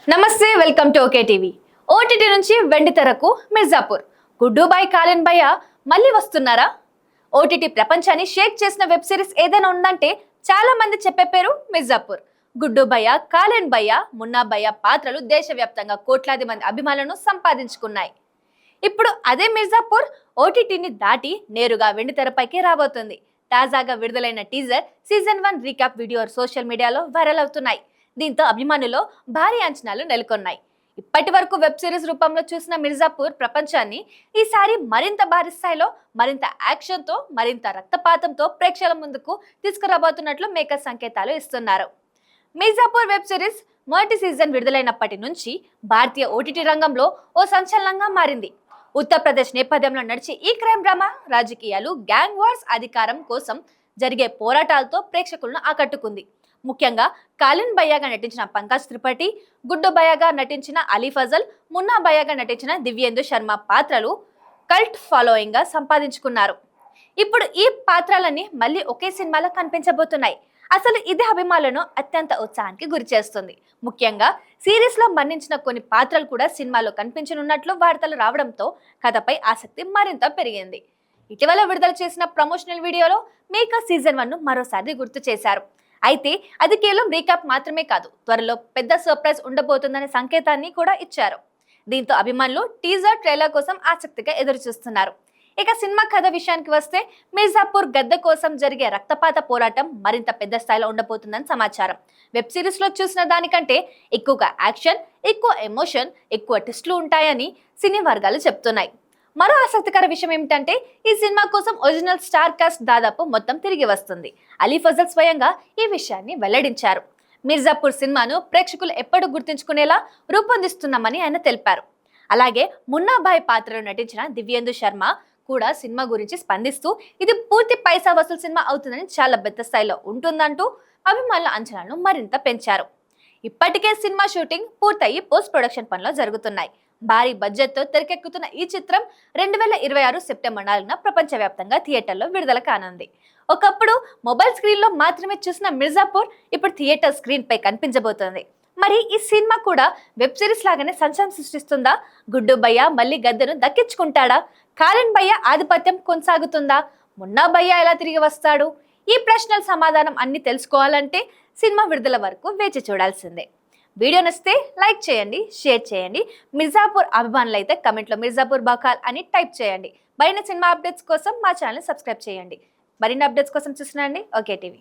నమస్తే, welcome to okay TV. OTT నుంచి వెండితెరకు మిర్జాపూర్. గుడ్డూబాయ్ కాలిన్ భయ్య మళ్ళీ వస్తున్నారా? ఓటీటీ ప్రపంచాన్ని షేక్ చేసిన వెబ్ సిరీస్ ఏదైనా ఉందంటే చాలా మంది చెప్పే పేరు మిర్జాపూర్. గుడ్డూబయ్య, కాలిన్ భయ్య, మున్నా భయ్య పాత్రలు దేశవ్యాప్తంగా కోట్లాది మంది అభిమానులను సంపాదించుకున్నాయి. ఇప్పుడు అదే మిర్జాపూర్ ఓటీటీని దాటి నేరుగా వెండితెరపైకి రాబోతుంది. తాజాగా విడుదలైన teaser, season 1 recap video social మీడియాలో వైరల్ అవుతున్నాయి. దీంతో అభిమానుల్లో భారీ అంచనాలు నెలకొన్నాయి. ఇప్పటి వరకు వెబ్ సిరీస్ రూపంలో చూసిన మిర్జాపూర్ ప్రపంచాన్ని ఈసారి మరింత భారీ స్థాయిలో, మరింత యాక్షన్తో, మరింత రక్తపాతంతో ప్రేక్షకుల ముందుకు తీసుకురాబోతున్నట్లు మేకర్ సంకేతాలు ఇస్తున్నారు. మిర్జాపూర్ వెబ్ సిరీస్ మొదటి సీజన్ విడుదలైనప్పటి నుంచి భారతీయ ఓటీటీ రంగంలో ఓ సంచలనంగా మారింది. ఉత్తరప్రదేశ్ నేపథ్యంలో నడిచే ఈ క్రైమ్ డ్రామా రాజకీయాలు, గ్యాంగ్ వార్స్, అధికారం కోసం జరిగే పోరాటాలతో ప్రేక్షకులను ఆకట్టుకుంది. ముఖ్యంగా కాలిన్ భయ్యగా నటించిన పంకజ్ త్రిపాఠి, గుడ్డు భయ్యగా నటించిన అలీ ఫజల్, మున్నా భయ్యగా నటించిన దివ్యేందు శర్మ పాత్రలు కల్ట్ ఫాలోయింగ్ గా సంపాదించుకున్నారు. ఇప్పుడు ఈ పాత్రలన్నీ మళ్ళీ ఒకే సినిమాలో కనిపించబోతున్నాయి. అసలు ఇది అభిమానులను అత్యంత ఉత్సాహానికి గురి చేస్తుంది. ముఖ్యంగా సిరీస్ లో మరణించిన కొన్ని పాత్రలు కూడా సినిమాలో కనిపించనున్నట్లు వార్తలు రావడంతో కథపై ఆసక్తి మరింత పెరిగింది. ఇటీవల విడుదల చేసిన ప్రమోషనల్ వీడియోలో మేకర్ సీజన్ 1 ను మరోసారి గుర్తు చేశారు. అయితే అది కేవలం రీక్యాప్ మాత్రమే కాదు, త్వరలో పెద్ద సర్ప్రైజ్ ఉండబోతుందనే సంకేతాన్ని కూడా ఇచ్చారు. దీంతో అభిమానులు టీజర్, ట్రైలర్ కోసం ఆసక్తిగా ఎదురు చూస్తున్నారు. ఇక సినిమా కథ విషయానికి వస్తే మిర్జాపూర్ గద్దె కోసం జరిగే రక్తపాత పోరాటం మరింత పెద్ద స్థాయిలో ఉండబోతుందని సమాచారం. వెబ్ సిరీస్ లో చూసిన దానికంటే ఎక్కువగా యాక్షన్, ఎక్కువ ఎమోషన్, ఎక్కువ ట్విస్టులు ఉంటాయని సినీ వర్గాలు చెప్తున్నాయి. మరో ఆసక్తికర విషయం ఏమిటంటే ఈ సినిమా కోసం ఒరిజినల్ స్టార్ కాస్ట్ దాదాపు మొత్తం తిరిగి వస్తుంది. అలీ ఫజల్ స్వయంగా ఈ విషయాన్ని వెల్లడించారు. మిర్జాపూర్ సినిమాను ప్రేక్షకులు ఎప్పుడు గుర్తుంచుకునేలా రూపొందిస్తున్నామని ఆయన తెలిపారు. అలాగే మున్నాభాయ్ పాత్రలో నటించిన దివ్యేందు శర్మ కూడా సినిమా గురించి స్పందిస్తూ ఇది పూర్తి పైసా వసూలు సినిమా అవుతుందని, చాలా పెద్ద స్థాయిలో ఉంటుందంటూ అభిమానుల అంచనాలను మరింత పెంచారు. ఇప్పటికే సినిమా షూటింగ్ పూర్తయి పోస్ట్ ప్రొడక్షన్ పనులు జరుగుతున్నాయి. భారీ బడ్జెట్ తో తెరకెక్కుతున్న ఈ చిత్రం 2026 సెప్టెంబర్ 4న ప్రపంచవ్యాప్తంగా థియేటర్లో విడుదల కానుంది. ఒకప్పుడు మొబైల్ స్క్రీన్ లో మాత్రమే చూసిన మిర్జాపూర్ ఇప్పుడు థియేటర్ స్క్రీన్ పై కనిపించబోతోంది. మరి ఈ సినిమా కూడా వెబ్ సిరీస్ లాగానే సంచలనం సృష్టిస్తుందా? గుడ్డు భయ్య మళ్ళీ గద్దెను దక్కించుకుంటాడా? కాలిన్ భయ్య ఆధిపత్యం కొనసాగుతుందా? మున్నా భయ్య ఎలా తిరిగి వస్తాడు? ఈ ప్రశ్నల సమాధానం అన్ని తెలుసుకోవాలంటే సినిమా విడుదల వరకు వేచి చూడాల్సిందే. వీడియో నచ్చితే లైక్ చేయండి, షేర్ చేయండి. మిర్జాపూర్ అభిమానులు అయితే కమెంట్లో మిర్జాపూర్ బకాల్ అని టైప్ చేయండి. మరిన్ని సినిమా అప్డేట్స్ కోసం మా ఛానల్ సబ్స్క్రైబ్ చేయండి. మరిన్ని అప్డేట్స్ కోసం చూస్తున్నాండి ఓకే టీవీ.